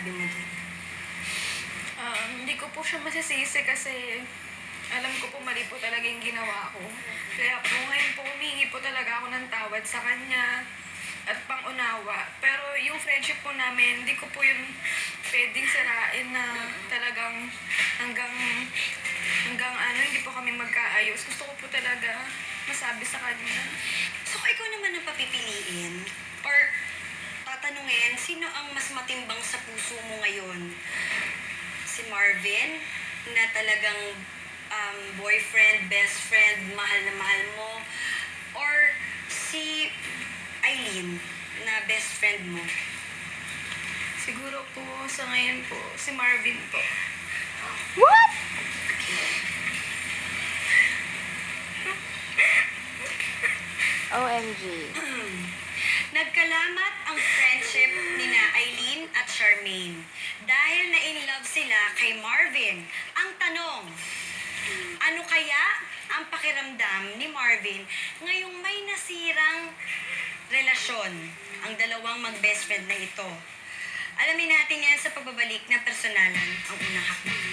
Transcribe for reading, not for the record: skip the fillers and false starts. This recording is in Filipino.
masasabi mo dun? Hindi ko po siya masisisi kasi alam ko po mali po talaga yung ginawa ko. Kaya po ngayon po humingi po talaga ako ng tawad sa kanya at pangunawa. Pero yung friendship po namin, hindi ko po yun pwedeng sirain na talagang hanggang hindi po kami magkaayos. Gusto ko po talaga masabi sa kanya. So, kung ikaw naman ang papipiliin or tatanungin, sino ang mas matimbang sa puso mo ngayon? Si Marvin, na talagang boyfriend, best friend, mahal na mahal mo? Or si Eileen, na best friend mo? Siguro po sa ngayon po, si Marvin po. OMG. Nagkalamat ang friendship ni na Eileen at Charmaine dahil na-in-love sila kay Marvin. Ang tanong, ano kaya ang pakiramdam ni Marvin ngayong may nasirang relasyon ang dalawang mag-best friend na ito? Alamin natin yan sa pagbabalik ng personalan ang unang hakbang.